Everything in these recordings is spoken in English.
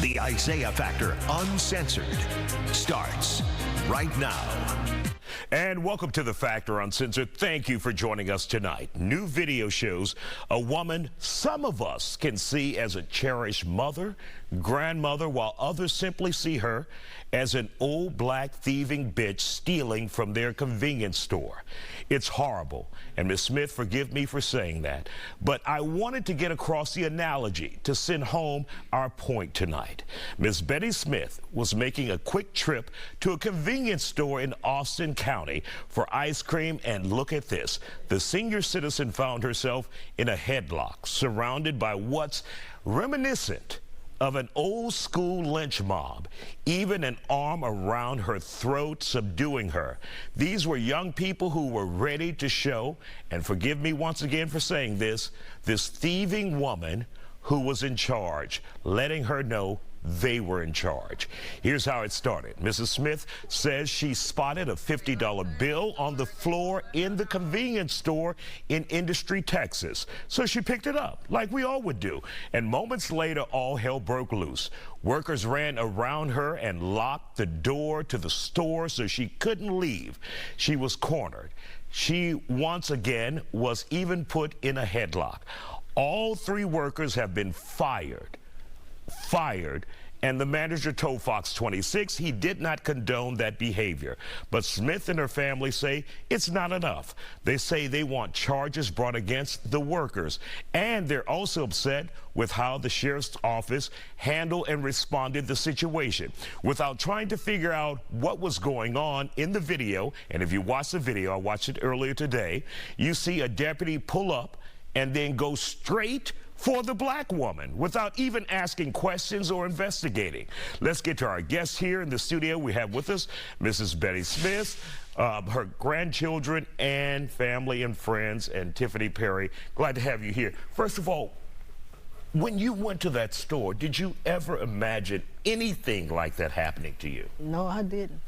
The Isaiah Factor Uncensored starts right now. And welcome to The Factor Uncensored. Thank you for joining us tonight. New video shows a woman some of us can see as a cherished mother, grandmother, while others simply see her as an old black thieving bitch stealing from their convenience store. It's horrible, and Ms. Smith, forgive me for saying that, but I wanted to get across the analogy to send home our point tonight. Ms. Betty Smith was making a quick trip to a convenience store in Austin County for ice cream, and look at this. The senior citizen found herself in a headlock, surrounded by what's reminiscent of an old school lynch mob, even an arm around her throat subduing her. These were young people who were ready to show, and forgive me once again for saying this thieving woman who was in charge, letting her know they were in charge. Here's how it started. Mrs. Smith says she spotted a $50 bill on the floor in the convenience store in Industry, Texas. So she picked it up, like we all would do. And moments later, all hell broke loose. Workers ran around her and locked the door to the store so she couldn't leave. She was cornered. She once again was even put in a headlock. All three workers have been fired, and the manager told Fox 26 he did not condone that behavior. But Smith and her family say it's not enough. They say they want charges brought against the workers, and they're also upset with how the sheriff's office handled and responded to the situation. Without trying to figure out what was going on in the video, and if you watch the video, I watched it earlier today, you see a deputy pull up and then go straight for the black woman without even asking questions or investigating. Let's get to our guests here in the studio. We have with us Mrs. Betty Smith, her grandchildren and family and friends, and Tiffany Perry. Glad to have you here. First of all, when you went to that store, did you ever imagine anything like that happening to you? No, I didn't.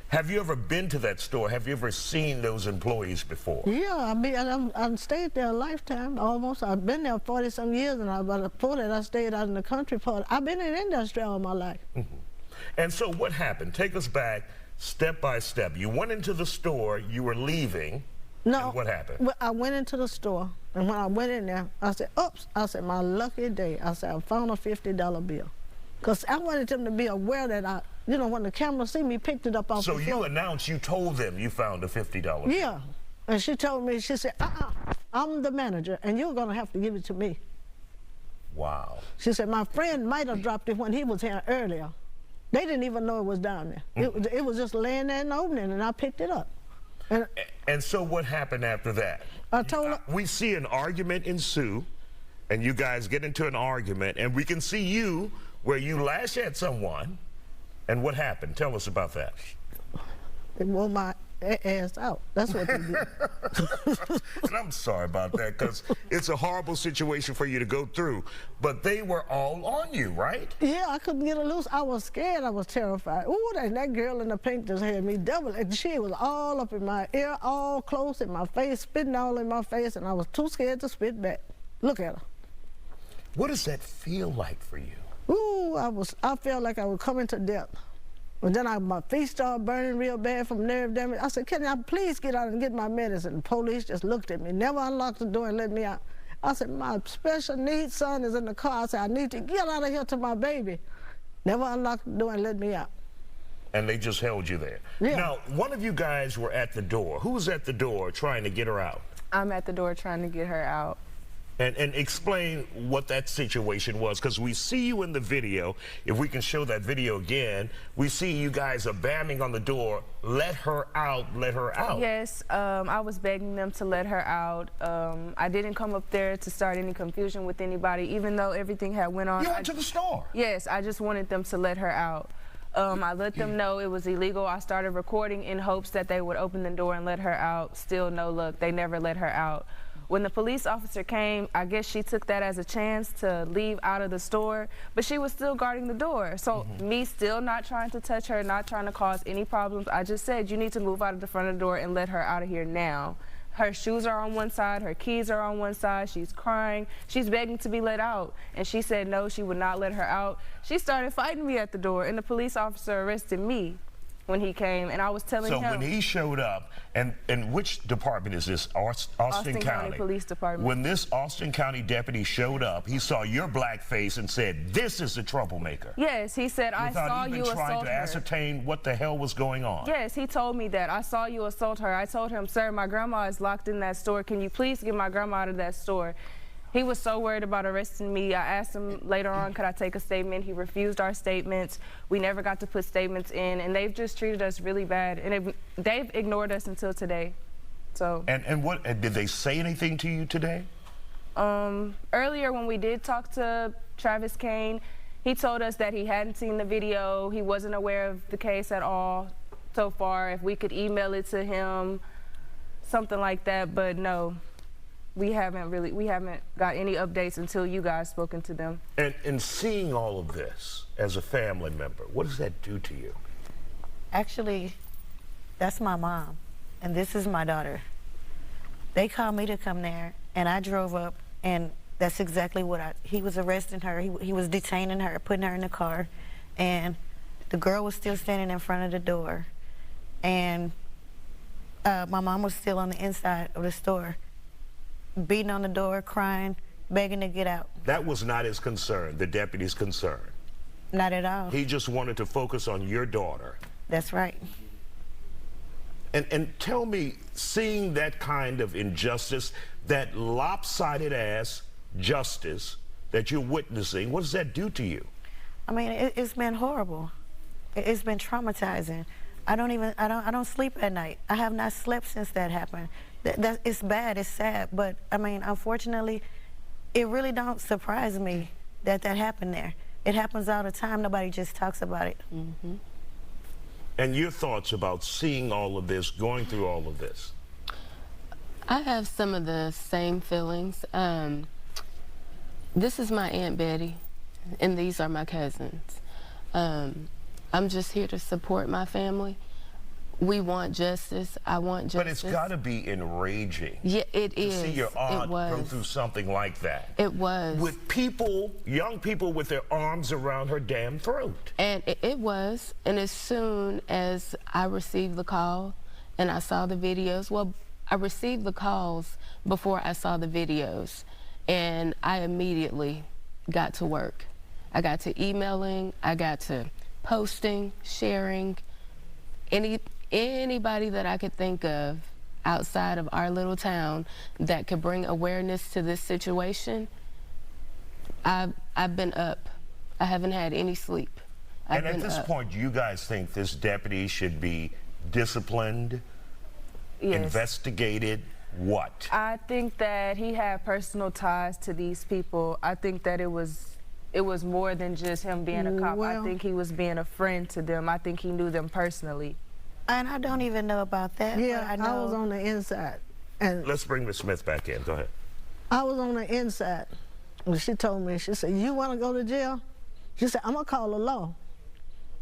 Have you ever been to that store? Have you ever seen those employees before? Yeah, I mean, I stayed there a lifetime, almost. I've been there 40-some years, and before that, I stayed out in the country part. I've been in industry all my life. Mm-hmm. And so what happened? Take us back step by step. You went into the store, you were leaving, no, and what happened? Well, I went into the store, and when I went in there, I said, oops, I said, my lucky day. I said, I found a $50 bill. Because I wanted them to be aware that when the camera see me, picked it up off the floor. So you announced, you told them you found a $50 bill? Yeah. And she told me, she said, I'm the manager, and you're going to have to give it to me. Wow. She said, my friend might have dropped it when he was here earlier. They didn't even know it was down there. Mm-hmm. It was just laying there in the opening, and I picked it up. And so what happened after that? I told her. We see an argument ensue, and you guys get into an argument, and we can see you where you lash at someone, and what happened? Tell us about that. They wore my ass out. That's what they did. And I'm sorry about that, because it's a horrible situation for you to go through. But they were all on you, right? Yeah, I couldn't get her loose. I was scared. I was terrified. Ooh, that girl in the pink just had me double. And she was all up in my ear, all close in my face, spitting all in my face, and I was too scared to spit back. Look at her. What does that feel like for you? Ooh, I felt like I was coming to death. And then my feet started burning real bad from nerve damage. I said, can I please get out and get my medicine? The police just looked at me, never unlocked the door and let me out. I said, my special needs son is in the car. I said, I need to get out of here to my baby. Never unlocked the door and let me out. And they just held you there. Yeah. Now, one of you guys were at the door. Who was at the door trying to get her out? I'm at the door trying to get her out. And explain what that situation was, because we see you in the video. If we can show that video again, we see you guys are banging on the door. Let her out, let her out. Yes, I was begging them to let her out. I didn't come up there to start any confusion with anybody, even though everything had went on. You went to the store? Yes, I just wanted them to let her out. I let them know it was illegal. I started recording in hopes that they would open the door and let her out. Still no luck. They never let her out. When the police officer came, I guess she took that as a chance to leave out of the store, but she was still guarding the door. So me still not trying to touch her, not trying to cause any problems, I just said, you need to move out of the front of the door and let her out of here now. Her shoes are on one side, her keys are on one side, she's crying, she's begging to be let out. And she said no, she would not let her out. She started fighting me at the door, and the police officer arrested me when he came, and I was telling him. So when he showed up, and which department is this? Austin County Police Department. When this Austin County deputy showed up, he saw your black face and said, "This is the troublemaker." Yes, he said, "I saw you assault her." Trying to ascertain what the hell was going on. Yes, he told me that. I saw you assault her. I told him, "Sir, my grandma is locked in that store. Can you please get my grandma out of that store?" He was so worried about arresting me. I asked him later on, could I take a statement? He refused our statements. We never got to put statements in, and they've just treated us really bad, and they've ignored us until today. So. And what did they say anything to you today? Earlier when we did talk to Travis Kane, he told us that he hadn't seen the video. He wasn't aware of the case at all so far. If we could email it to him, something like that, but no. We haven't got any updates until you guys spoken to them. And seeing all of this as a family member, what does that do to you? Actually, that's my mom, and this is my daughter. They called me to come there, and I drove up, and that's exactly what he was arresting her. He was detaining her, putting her in the car, and the girl was still standing in front of the door, and my mom was still on the inside of the store, beating on the door, crying, begging to get out. That was not his concern, the deputy's concern. Not at all. He just wanted to focus on your daughter. That's right. And tell me, seeing that kind of injustice, that lopsided ass justice that you're witnessing, what does that do to you? I mean, it's been horrible. It's been traumatizing. I don't sleep at night. I have not slept since that happened. It's bad, it's sad, but I mean, unfortunately, it really don't surprise me that happened there. It happens all the time, nobody just talks about it. Mm-hmm. And your thoughts about seeing all of this, going through all of this? I have some of the same feelings. This is my Aunt Betty, and these are my cousins. I'm just here to support my family. We want justice. I want justice. But it's got to be enraging. Yeah, it is. To see your aunt go through something like that. It was. With people, young people with their arms around her damn throat. And it was. And as soon as I received the call and I saw the videos, well, I received the calls before I saw the videos. And I immediately got to work. I got to emailing, I got to posting, sharing, anybody that I could think of outside of our little town that could bring awareness to this situation. I've been up. I haven't had any sleep. And at this point, you guys think this deputy should be disciplined, Yes. investigated, what? I think that he had personal ties to these people. I think that it was more than just him being a cop. I think he was being a friend to them. I think he knew them personally. And I don't even know about that. Yeah, but I was on the inside. And Let's bring Ms. Smith back in. Go ahead. I was on the inside. And she told me, she said, "You want to go to jail?" She said, "I'm going to call the law."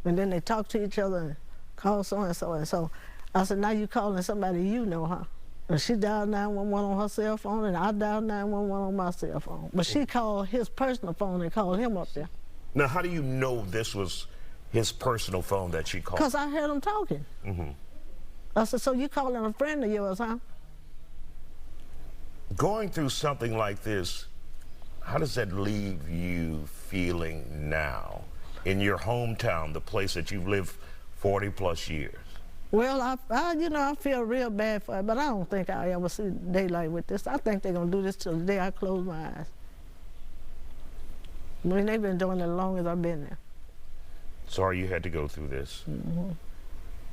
And then they talked to each other and called so-and-so. And so I said, "Now you calling somebody you know, huh?" And she dialed 911 on her cell phone, and I dialed 911 on my cell phone. But she called his personal phone and called him up there. Now, how do you know this was his personal phone that she called? Because I heard him talking. Mm-hmm. I said, "So you calling a friend of yours, huh?" Going through something like this, how does that leave you feeling now in your hometown, the place that you've lived 40 plus years? Well, I feel real bad for it, but I don't think I'll ever see daylight with this. I think they're going to do this till the day I close my eyes. I mean, they've been doing it as long as I've been there. Sorry you had to go through this. Mm-hmm.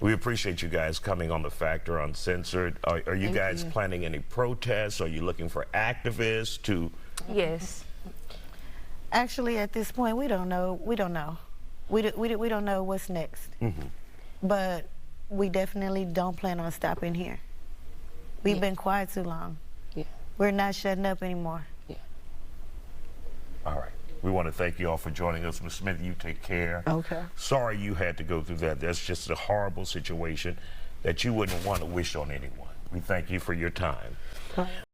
We appreciate you guys coming on The Factor Uncensored. Are you guys planning any protests? Are you looking for activists to? Yes. Actually, at this point, we don't know. We don't know. We don't know what's next. Mm-hmm. But we definitely don't plan on stopping here. We've been quiet too long. Yeah. We're not shutting up anymore. Yeah. All right. We want to thank you all for joining us. Ms. Smith, you take care. Okay. Sorry you had to go through that. That's just a horrible situation that you wouldn't want to wish on anyone. We thank you for your time.